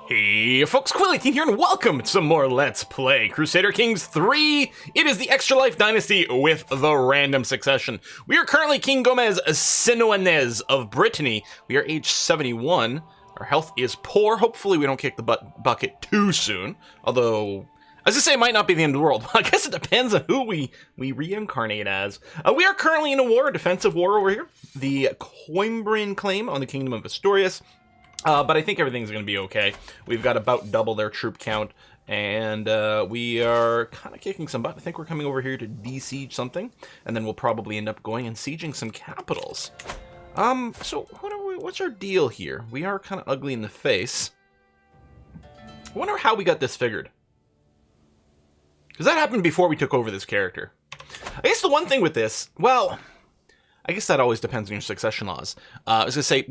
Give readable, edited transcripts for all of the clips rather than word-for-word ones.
Hey folks, Consolidating here, and welcome to some more Let's Play Crusader Kings 3. It is the Extra Life Dynasty with the random succession. We are currently King Gomez Sinoanez of Brittany. We are age 71. Our health is poor. Hopefully we don't kick the bucket too soon. Although, as I say, it might not be the end of the world. I guess it depends on who we reincarnate as. We are currently in a war, a defensive war over here. The Coimbrian claim on the Kingdom of Asturias. But I think everything's going to be okay. We've got about double their troop count, and we are kind of kicking some butt. I think we're coming over here to besiege something, and then we'll probably end up going and sieging some capitals. So what's our deal here? We are kind of ugly in the face. I wonder how we got this figured. Because that happened before we took over this character. I guess the one thing with this, well, I guess that always depends on your succession laws. I was going to say,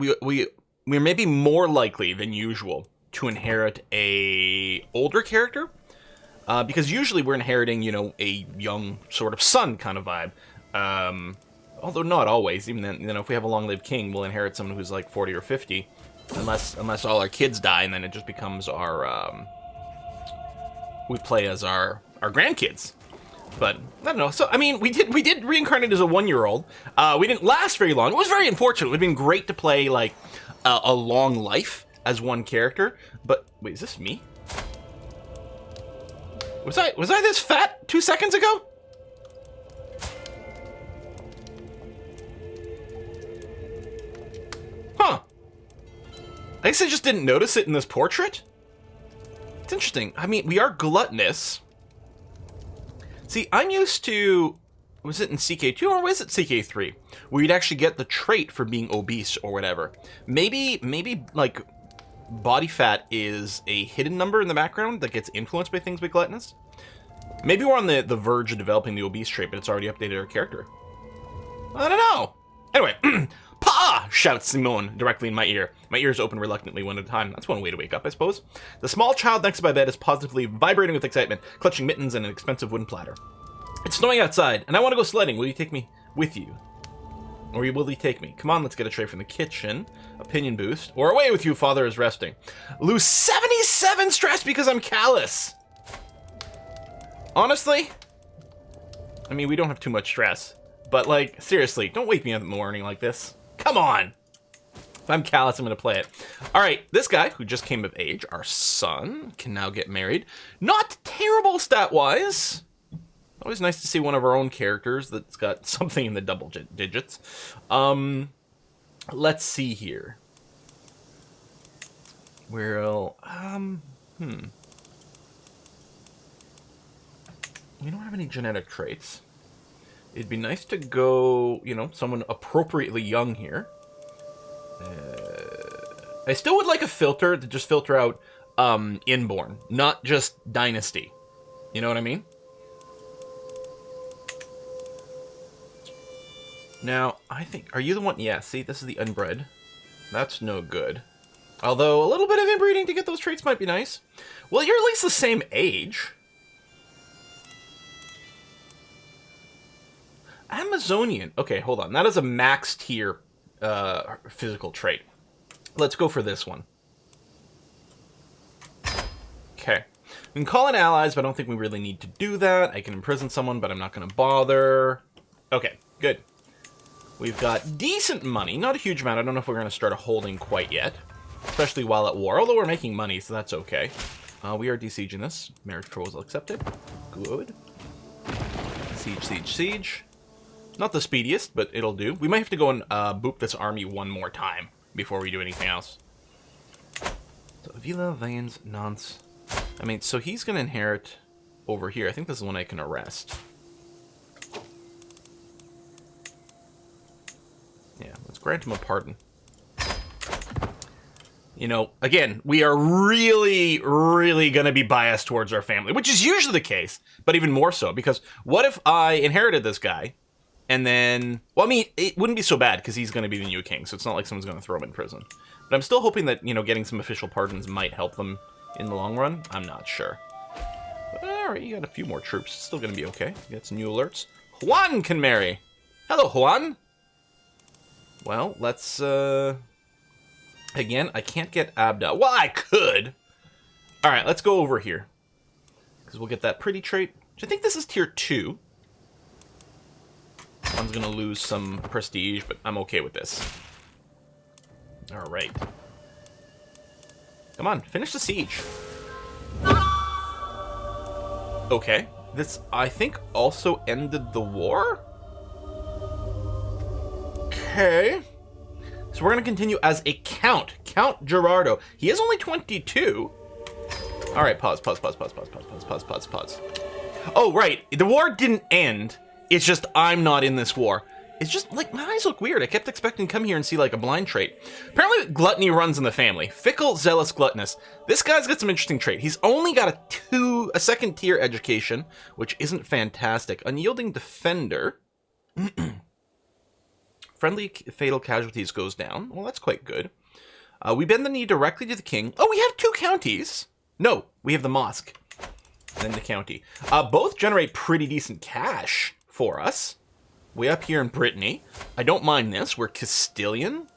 we're maybe more likely than usual to inherit a older character, because usually we're inheriting, you know, a young sort of son kind of vibe. Although not always. Even then, you know, if we have a long-lived king, we'll inherit someone who's like 40 or 50, unless all our kids die, and then it just becomes our we play as our grandkids. But I don't know. So I mean, we did reincarnate as a 1-year-old. We didn't last very long. It was very unfortunate. It would have been great to play like a long life as one character, but wait, is this me? Was I this fat 2 seconds ago? Huh. I guess I just didn't notice it in this portrait. It's interesting. I mean, we are gluttonous. See, I'm used to, was it in CK2 or was it CK3? Where you'd actually get the trait for being obese or whatever. Maybe like body fat is a hidden number in the background that gets influenced by things like gluttonous. Maybe we're on the verge of developing the obese trait, but it's already updated our character. I don't know. Anyway, Pa! Shouts Simone directly in my ear. My ears open reluctantly one at a time. That's one way to wake up, I suppose. The small child next to my bed is positively vibrating with excitement, clutching mittens and an expensive wooden platter. It's snowing outside, and I want to go sledding. Will you take me with you? Or will you take me? Come on, let's get a tray from the kitchen. Opinion boost. Or away with you, father is resting. Lose 77 stress because I'm callous. Honestly, I mean, we don't have too much stress. But, like, seriously, don't wake me up in the morning like this. Come on. If I'm callous, I'm going to play it. All right, this guy who just came of age, our son, can now get married. Not terrible stat-wise. Always nice to see one of our own characters that's got something in the double digits. Let's see here. Well, we don't have any genetic traits. It'd be nice to go, you know, someone appropriately young here. I still would like a filter to just filter out inborn, not just dynasty. You know what I mean? Now, I think, are you the one? Yeah, see, this is the unbred. That's no good. Although, a little bit of inbreeding to get those traits might be nice. Well, you're at least the same age. Amazonian. Okay, hold on. That is a max tier physical trait. Let's go for this one. Okay. We can call in allies, but I don't think we really need to do that. I can imprison someone, but I'm not going to bother. Okay, good. We've got decent money. Not a huge amount. I don't know if we're going to start a holding quite yet. Especially while at war. Although we're making money, so that's okay. We are besieging this. Marriage proposal accepted. Good. Siege, siege, siege. Not the speediest, but it'll do. We might have to go and boop this army one more time before we do anything else. So, Avila, Vans, Nance. I mean, so he's going to inherit over here. I think this is one I can arrest. Yeah, let's grant him a pardon. You know, again, we are really, really going to be biased towards our family, which is usually the case, but even more so, because what if I inherited this guy, and then, well, I mean, it wouldn't be so bad, because he's going to be the new king, so it's not like someone's going to throw him in prison. But I'm still hoping that, you know, getting some official pardons might help them in the long run. I'm not sure. But, all right, you got a few more troops. It's still going to be okay. You got some new alerts. Juan can marry. Hello, Juan. Well, let's, again, I can't get Abda. Well, I could, All right, let's go over here. Because we'll get that pretty trait. Which I think this is tier 2. One's going to lose some prestige, but I'm okay with this. All right. Come on, finish the siege. Okay. This, I think, also ended the war? Okay. So we're going to continue as a count. Count Gerardo. He is only 22. All right, pause. Oh, right. The war didn't end. It's just I'm not in this war. It's just, like, my eyes look weird. I kept expecting to come here and see, like, a blind trait. Apparently, gluttony runs in the family. Fickle, zealous, gluttonous. This guy's got some interesting trait. He's only got a second-tier education, which isn't fantastic. Unyielding defender. Friendly fatal casualties goes down. Well, that's quite good. We bend the knee directly to the king. Oh, we have 2 counties. No, we have the mosque. And then the county. Both generate pretty decent cash for us. Way up here in Brittany. I don't mind this. We're Castilian.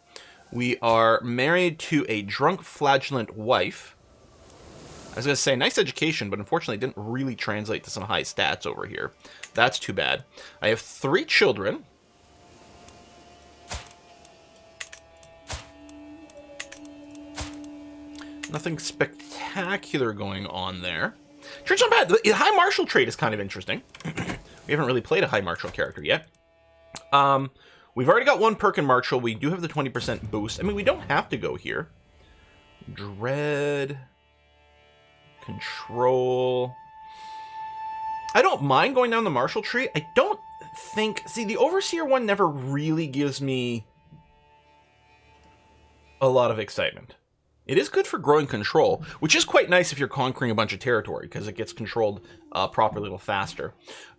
We are married to a drunk, flagellant wife. I was going to say, nice education, but unfortunately it didn't really translate to some high stats over here. That's too bad. I have 3 children. Nothing spectacular going on there. Trait's not bad. The high martial trait is kind of interesting. We haven't really played a high martial character yet. We've already got 1 perk in martial. We do have the 20% boost. I mean, we don't have to go here. Dread. Control. I don't mind going down the martial tree. I don't think... See, the Overseer one never really gives me a lot of excitement. It is good for growing control, which is quite nice if you're conquering a bunch of territory, because it gets controlled properly a little faster.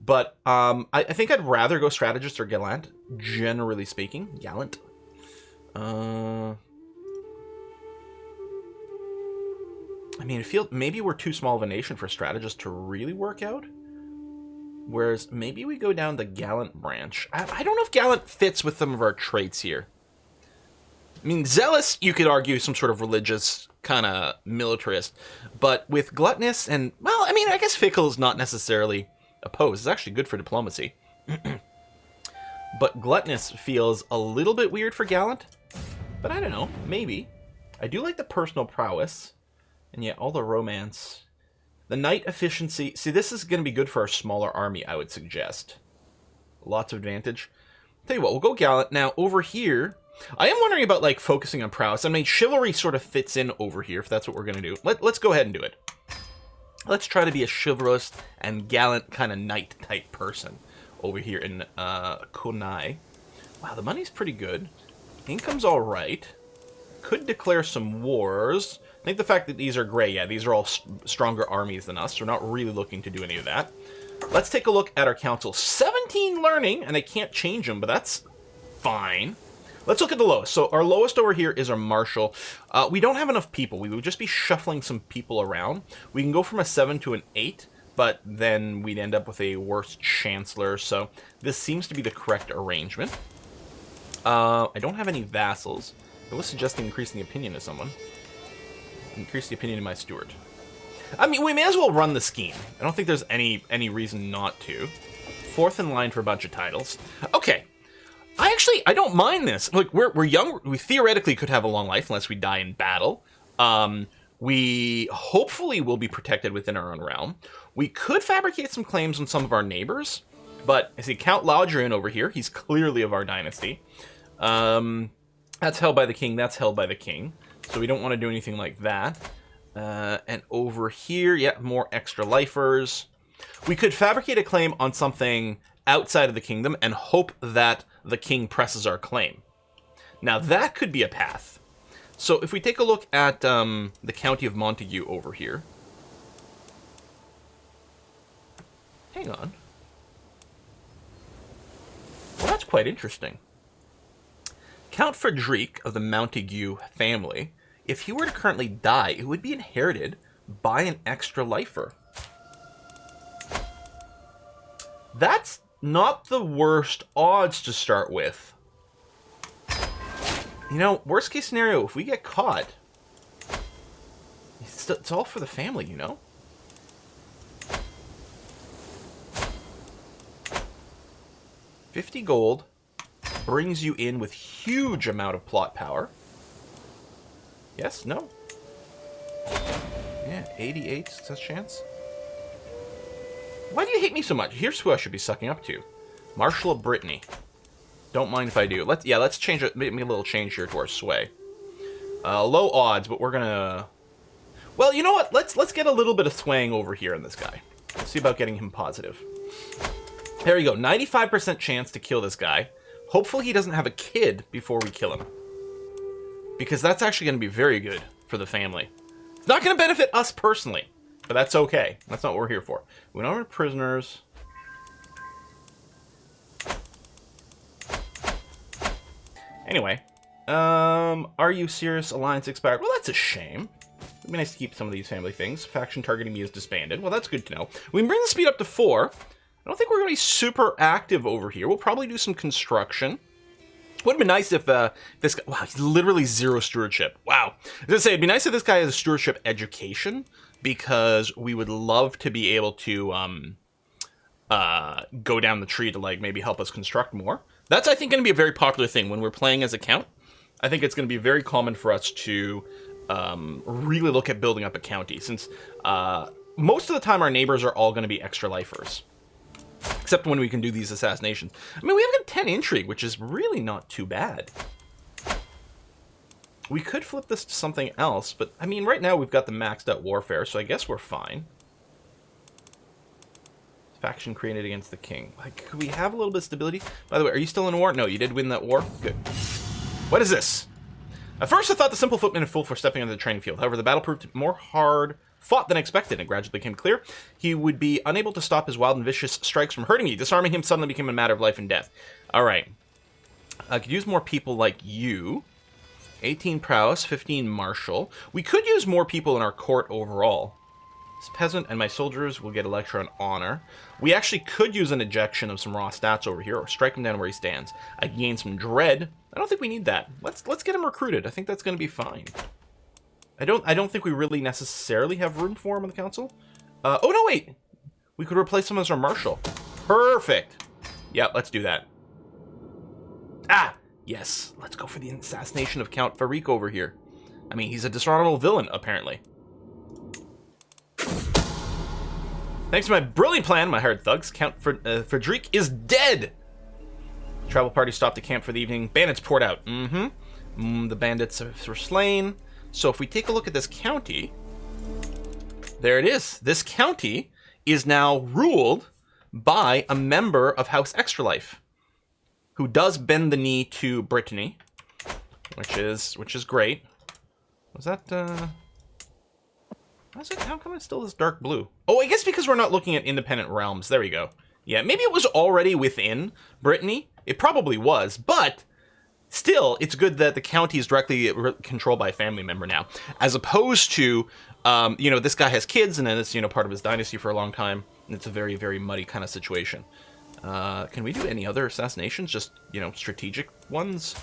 But I think I'd rather go strategist or gallant, generally speaking. Gallant. I mean, I feel maybe we're too small of a nation for strategist to really work out. Whereas maybe we go down the gallant branch. I don't know if gallant fits with some of our traits here. I mean, zealous, you could argue some sort of religious kind of militarist, but with gluttonous and, well, I mean, I guess fickle is not necessarily opposed. It's actually good for diplomacy. But gluttonous feels a little bit weird for gallant, but I don't know, maybe. I do like the personal prowess, and yet all the romance. The knight efficiency, see, this is going to be good for our smaller army, I would suggest. Lots of advantage. Tell you what, we'll go gallant. Now, over here... I am wondering about, like, focusing on prowess. I mean, chivalry sort of fits in over here, if that's what we're going to do. Let's go ahead and do it. Let's try to be a chivalrous and gallant kind of knight-type person over here in Kunai. Wow, the money's pretty good. Income's all right. Could declare some wars. I think the fact that these are gray, yeah, these are all stronger armies than us. So we're not really looking to do any of that. Let's take a look at our council. 17 learning, and I can't change them, but that's fine. Let's look at the lowest. So our lowest over here is our marshal. We don't have enough people. We would just be shuffling some people around. We can go from a 7 to an 8, but then we'd end up with a worse chancellor. So this seems to be the correct arrangement. I don't have any vassals. I was suggesting increasing the opinion of someone. Increase the opinion of my steward. I mean, we may as well run the scheme. I don't think there's any reason not to. 4th in line for a bunch of titles. Okay. I don't mind this. Look, we're young. We theoretically could have a long life unless we die in battle. We hopefully will be protected within our own realm. We could fabricate some claims on some of our neighbors, but I see Count Laudrian over here. He's clearly of our dynasty. That's held by the king. That's held by the king. So we don't want to do anything like that. And over here, yeah, more extra lifers. We could fabricate a claim on something outside of the kingdom and hope that the king presses our claim. Now that could be a path. So if we take a look at the county of Montague over here. Hang on. Well, that's quite interesting. Count Frederic of the Montague family, if he were to currently die, it would be inherited by an extra lifer. That's not the worst odds to start with. You know, worst case scenario, if we get caught, It's all for the family, you know? $50 gold brings you in with huge amount of plot power. Yes? No? Yeah, 88 success chance. Why do you hate me so much? Here's who I should be sucking up to. Marshal of Brittany. Don't mind if I do. Let's change it. Make a little change here to our sway. Low odds, but we're gonna... Well, you know what? Let's get a little bit of swaying over here in this guy. Let's see about getting him positive. There you go. 95% chance to kill this guy. Hopefully he doesn't have a kid before we kill him. Because that's actually going to be very good for the family. It's not going to benefit us personally, but that's okay. That's not what we're here for. We don't have prisoners. Anyway. Are you serious? Alliance expired. Well, that's a shame. It'd be nice to keep some of these family things. Faction targeting me is disbanded. Well, that's good to know. We can bring the speed up to 4. I don't think we're going to be super active over here. We'll probably do some construction. Would have been nice if this guy... Wow, he's literally 0 stewardship. Wow. I was going to say, it'd be nice if this guy has a stewardship education, because we would love to be able to go down the tree to, like, maybe help us construct more. That's, I think, going to be a very popular thing when we're playing as a count. I think it's going to be very common for us to really look at building up a county, since most of the time our neighbors are all going to be extra lifers. Except when we can do these assassinations. I mean, we have got 10 intrigue, which is really not too bad. We could flip this to something else, but, I mean, right now we've got the maxed out warfare, so I guess we're fine. Faction created against the king. Like, could we have a little bit of stability? By the way, are you still in war? No, you did win that war? Good. What is this? At first I thought the simple footman had fooled for stepping onto the training field. However, the battle proved more hard fought than expected, and gradually became clear he would be unable to stop his wild and vicious strikes from hurting you. Disarming him suddenly became a matter of life and death. Alright. I could use more people like you. 18 prowess, 15 martial. We could use more people in our court overall. This peasant and my soldiers will get a lecture on honor. We actually could use an ejection of some raw stats over here, or strike him down where he stands. I can gain some dread. I don't think we need that. Let's get him recruited. I think that's going to be fine. I don't think we really necessarily have room for him on the council. Oh, no, wait. We could replace him as our marshal. Perfect. Yeah, let's do that. Ah, yes. Let's go for the assassination of Count Farik over here. I mean, he's a dishonorable villain, apparently. Thanks to my brilliant plan, my hired thugs, Count Frederic is dead. Travel party stopped at camp for the evening. Bandits poured out. The bandits were slain. So if we take a look at this county, there it is. This county is now ruled by a member of House Extralife, who does bend the knee to Brittany, which is great. Was that how come it's still this dark blue? Oh, I guess because we're not looking at independent realms. There we go. Yeah, maybe it was already within Brittany. It probably was, but still, it's good that the county is directly controlled by a family member now, as opposed to, you know, this guy has kids, and then it's, you know, part of his dynasty for a long time, and it's a very, very muddy kind of situation. Can we do any other assassinations? Just, you know, strategic ones?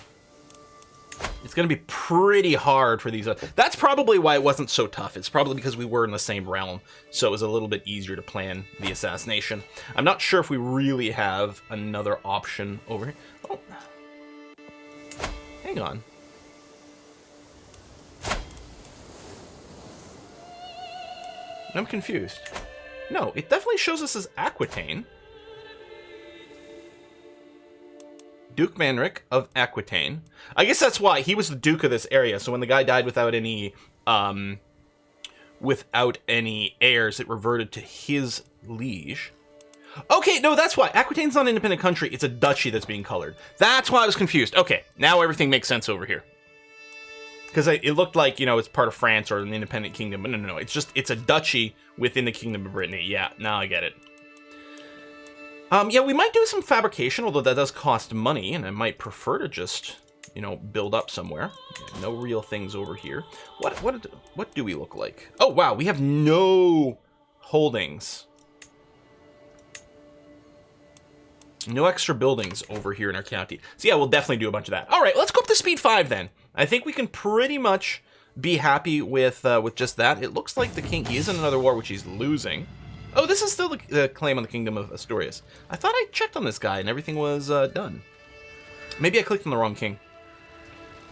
It's going to be pretty hard for these. That's probably why it wasn't so tough. It's probably because we were in the same realm, so it was a little bit easier to plan the assassination. I'm not sure if we really have another option over here. Oh. Hang on. I'm confused. No, it definitely shows us as Aquitaine. Duke Manric of Aquitaine. I guess that's why he was the Duke of this area. So when the guy died without any heirs, it reverted to his liege. Okay, no, that's why. Aquitaine's not an independent country. It's a duchy that's being colored. That's why I was confused. Okay, now everything makes sense over here. Because it looked like, you know, it's part of France or an independent kingdom. But no. It's a duchy within the Kingdom of Brittany. Yeah, now I get it. Yeah, we might do some fabrication, although that does cost money, and I might prefer to just, you know, build up somewhere. Yeah, no real things over here. What do we look like? Oh, wow, we have no holdings. No extra buildings over here in our county. So yeah, we'll definitely do a bunch of that. All right, let's go up to speed 5 then. I think we can pretty much be happy with just that. It looks like the king, he is in another war, which he's losing. Oh, this is still the claim on the Kingdom of Asturias. I thought I checked on this guy and everything was done. Maybe I clicked on the wrong king.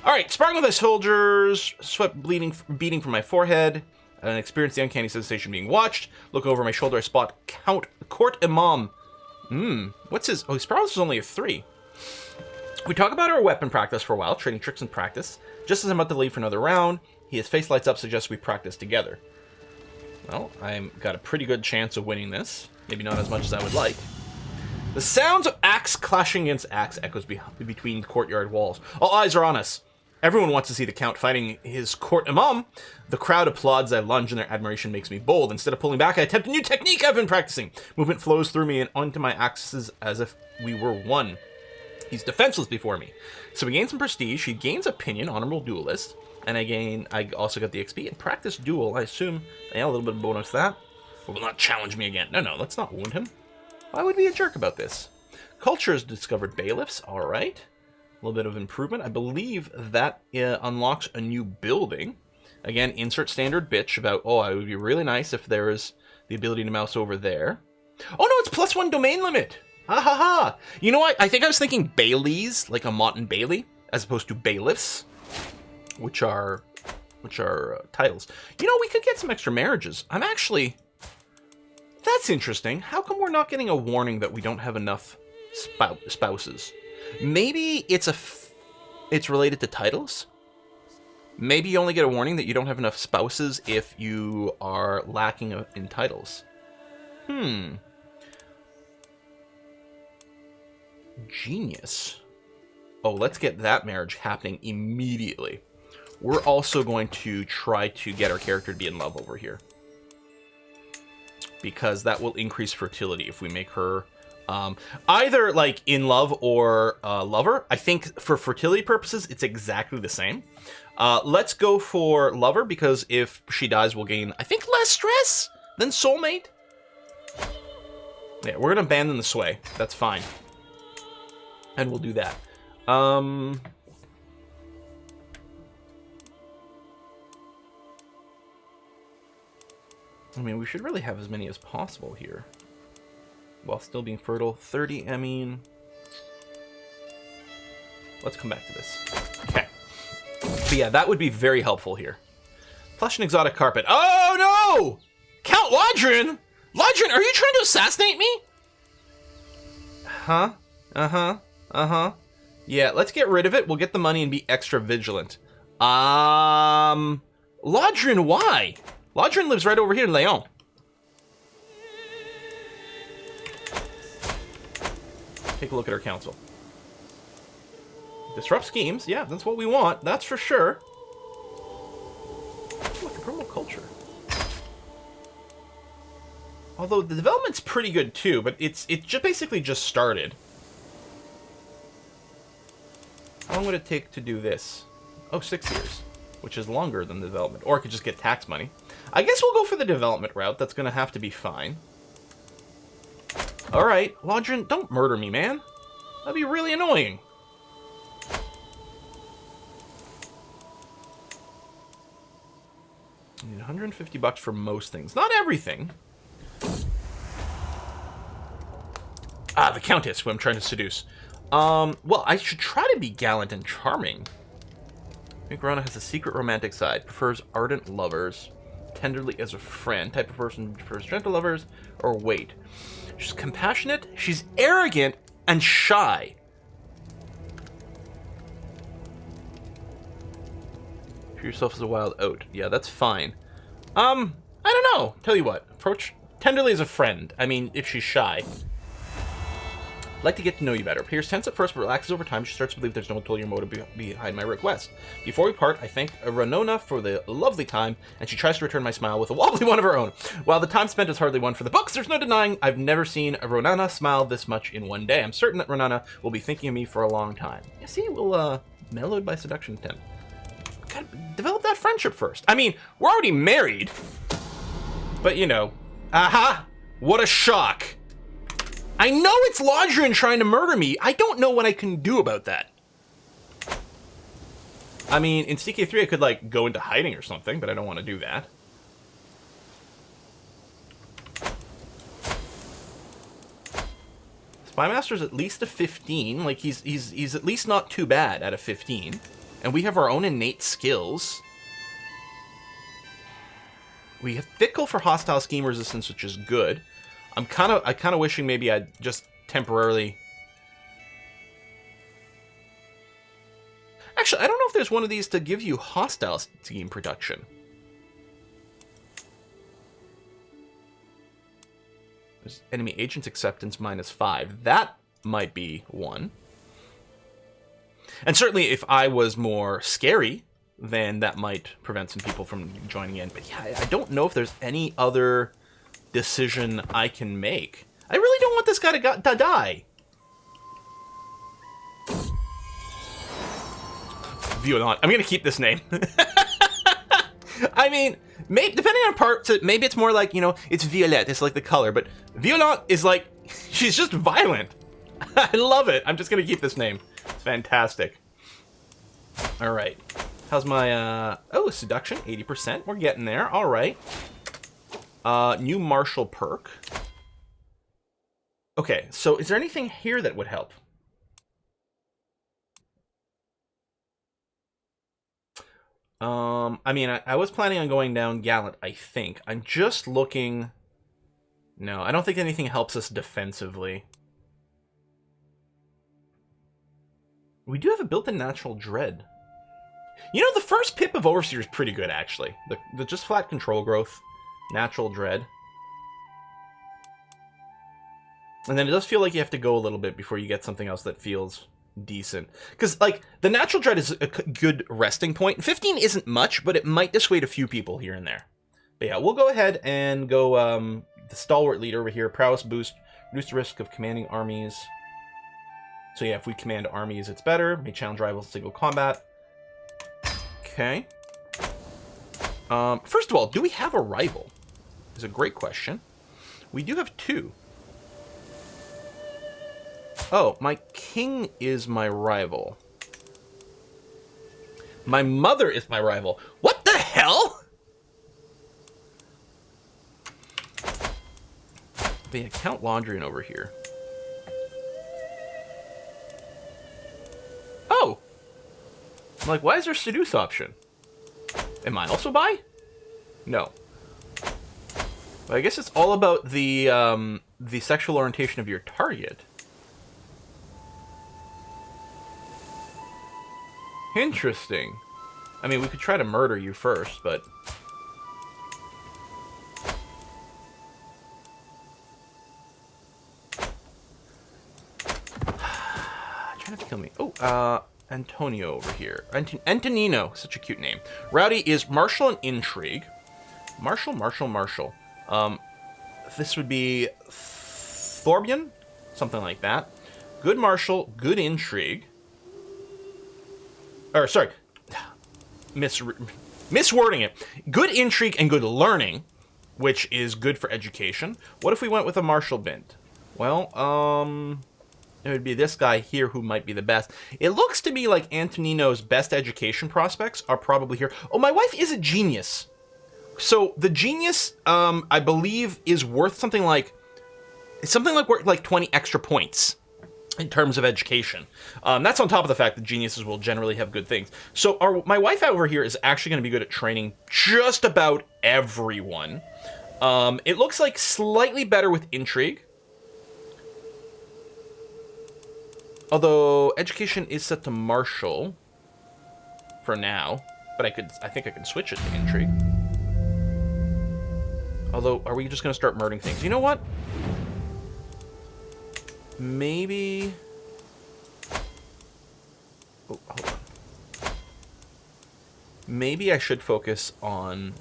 All right, sparring with my soldiers, sweat beating from my forehead, and experience the uncanny sensation being watched. Look over my shoulder, I spot Court Imam. What's his? Oh, his prowess is only a 3. We talk about our weapon practice for a while, trading tricks and practice. Just as I'm about to leave for another round, his face lights up, suggests we practice together. Well, I've got a pretty good chance of winning this. Maybe not as much as I would like. The sounds of axe clashing against axe echoes between courtyard walls. All eyes are on us. Everyone wants to see the Count fighting his court imam. The crowd applauds. I lunge, and their admiration makes me bold. Instead of pulling back, I attempt a new technique I've been practicing. Movement flows through me and onto my axes as if we were one. He's defenseless before me. So we gain some prestige. He gains opinion, honorable duelist. And I also got the XP and practice duel. I assume, yeah, a little bit of bonus to that. But will not challenge me again. No, let's not wound him. Why would we be a jerk about this? Culture has discovered bailiffs. All right. A little bit of improvement. I believe that unlocks a new building. Again, insert standard bitch about, oh, it would be really nice if there is the ability to mouse over there. Oh, no, it's +1 domain limit. Ha ha ha. You know what? I think I was thinking Baileys, like a Mott and Bailey, as opposed to bailiffs, which are titles. You know, we could get some extra marriages. That's interesting. How come we're not getting a warning that we don't have enough spouses? Maybe it's related to titles? Maybe you only get a warning that you don't have enough spouses if you are lacking in titles. Genius. Oh, let's get that marriage happening immediately. We're also going to try to get our character to be in love over here, because that will increase fertility if we make her either like in love or lover. I think for fertility purposes, it's exactly the same. Let's go for lover, because if she dies, we'll gain, I think, less stress than soulmate. Yeah, we're going to abandon the sway. That's fine. And we'll do that. I mean, we should really have as many as possible here, while still being fertile. 30, I mean... Let's come back to this. Okay. But yeah, that would be very helpful here. Plush and exotic carpet. Oh, no! Count Lodrin! Lodrin, are you trying to assassinate me? Huh? Yeah, let's get rid of it. We'll get the money and be extra vigilant. Lodrin, why? Lodrin lives right over here in Leon. Take a look at our council. Disrupt schemes. Yeah, that's what we want. That's for sure. Look, a promote culture. Although the development's pretty good too, but it just basically just started. How long would it take to do this? Oh, 6 years, which is longer than the development. Or I could just get tax money. I guess we'll go for the development route. That's going to have to be fine. All right, Lodrin, don't murder me, man. That'd be really annoying. I need 150 bucks for most things. Not everything. Ah, the Countess, who I'm trying to seduce. Well, I should try to be gallant and charming. I think Rona has a secret romantic side. Prefers ardent lovers. Tenderly as a friend. Type of person who prefers gentle lovers. Or wait. She's compassionate. She's arrogant and shy. Treat yourself as a wild oat. Yeah, that's fine. I don't know. Tell you what. Approach tenderly as a friend. I mean, if she's shy. I'd like to get to know you better. Appears tense at first, but relaxes over time. She starts to believe there's no ulterior motive behind my request. Before we part, I thank Renona for the lovely time, and she tries to return my smile with a wobbly one of her own. While the time spent is hardly one for the books, there's no denying I've never seen Renana smile this much in one day. I'm certain that Renana will be thinking of me for a long time. You see, we'll mellowed by seduction attempt. Gotta develop that friendship first. I mean, we're already married, but you know, aha! What a shock! I know it's Lodrin trying to murder me. I don't know what I can do about that. I mean, in CK3 I could, like, go into hiding or something, but I don't want to do that. Spymaster's at least a 15. Like, he's at least not too bad at a 15. And we have our own innate skills. We have Fickle for hostile scheme resistance, which is good. I kind of wishing maybe I'd just temporarily... Actually, I don't know if there's one of these to give you hostile scheme production. There's enemy agent's acceptance -5. That might be one. And certainly if I was more scary, then that might prevent some people from joining in. But yeah, I don't know if there's any other decision I can make. I really don't want this guy to die. Violent. I'm going to keep this name. I mean, maybe, depending on parts, maybe it's more like, you know, it's Violette. It's like the color. But Violent is like, she's just violent. I love it. I'm just going to keep this name. It's fantastic. All right. How's my, oh, seduction, 80%. We're getting there. All right. New martial perk. Okay, so is there anything here that would help? I mean, I was planning on going down Gallant, I think. I'm just looking... No, I don't think anything helps us defensively. We do have a built-in natural dread. You know, the first pip of Overseer is pretty good, actually. The just flat control growth, natural dread. And then it does feel like you have to go a little bit before you get something else that feels decent. Because, like, the natural dread is a good resting point. 15 isn't much, but it might dissuade a few people here and there. But yeah, we'll go ahead and go the stalwart leader over here. Prowess boost, reduce the risk of commanding armies. So yeah, if we command armies, it's better. May challenge rivals in single combat. Okay. First of all, do we have a rival? Is a great question. We do have two. Oh, my king is my rival. My mother is my rival. What the hell? But yeah, Count Laundrian over here. Oh! I'm like, why is there a seduce option? Am I also bi? No. But I guess it's all about the sexual orientation of your target. Interesting. I mean, we could try to murder you first, but... Trying to kill me. Oh, Antonio over here. Antonino, such a cute name. Rowdy is Martial and Intrigue. Martial. This would be Thorbian? Something like that. Good Martial, good Intrigue. Or, sorry. Miswording it. Good Intrigue and good Learning, which is good for education. What if we went with a Martial bent? Well, it would be this guy here who might be the best. It looks to me like Antonino's best education prospects are probably here. Oh, my wife is a genius. So the genius, I believe, is worth something like worth like 20 extra points in terms of education. That's on top of the fact that geniuses will generally have good things. So my wife over here is actually going to be good at training just about everyone. It looks like slightly better with Intrigue. Although education is set to Martial for now, but I think I can switch it to Intrigue. Although, are we just going to start murdering things? You know what? Maybe... Oh, hold on. Maybe I should focus on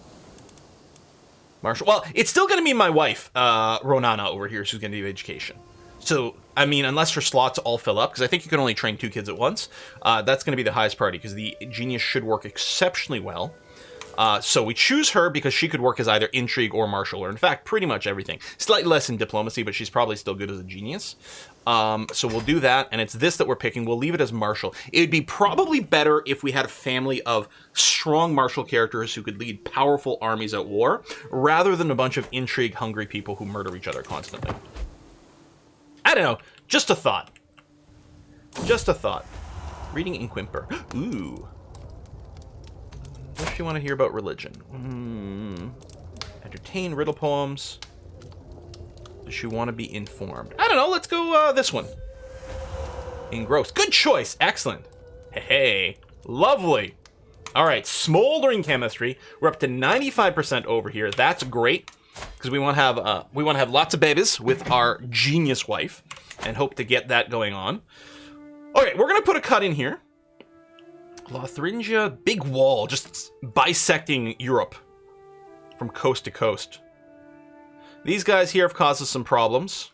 Martial. Well, it's still going to be my wife, Ronana, over here, who's going to do education. So, I mean, unless her slots all fill up, because I think you can only train 2 kids at once, that's going to be the highest priority, because the Genius should work exceptionally well. So we choose her because she could work as either intrigue or martial, or in fact, pretty much everything. Slightly less in diplomacy, but she's probably still good as a genius. So we'll do that, and it's this that we're picking. We'll leave it as martial. It would be probably better if we had a family of strong martial characters who could lead powerful armies at war, rather than a bunch of intrigue-hungry people who murder each other constantly. I don't know. Just a thought. Just a thought. Reading Inquimper. Ooh. What does she want to hear about religion? Entertain riddle poems. Does she want to be informed? I don't know. Let's go this one. Engrossed. Good choice. Excellent. Hey, lovely. All right, smoldering chemistry. We're up to 95% over here. That's great because we want to have lots of babies with our genius wife, and hope to get that going on. Okay, we're gonna put a cut in here. Lothringia, big wall, just bisecting Europe from coast to coast. These guys here have caused us some problems.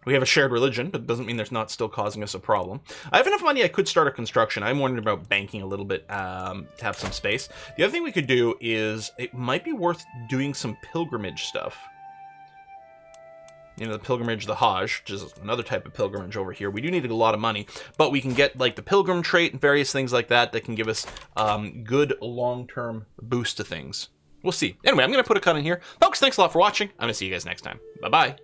We have a shared religion, but it doesn't mean there's not still causing us a problem. I have enough money I could start a construction. I'm wondering about banking a little bit to have some space. The other thing we could do is, it might be worth doing some pilgrimage stuff. You know, the pilgrimage, the Hajj, which is another type of pilgrimage over here. We do need a lot of money, but we can get like the pilgrim trait and various things like that that can give us good long-term boost to things. We'll see. Anyway, I'm going to put a cut in here. Folks, thanks a lot for watching. I'm going to see you guys next time. Bye-bye.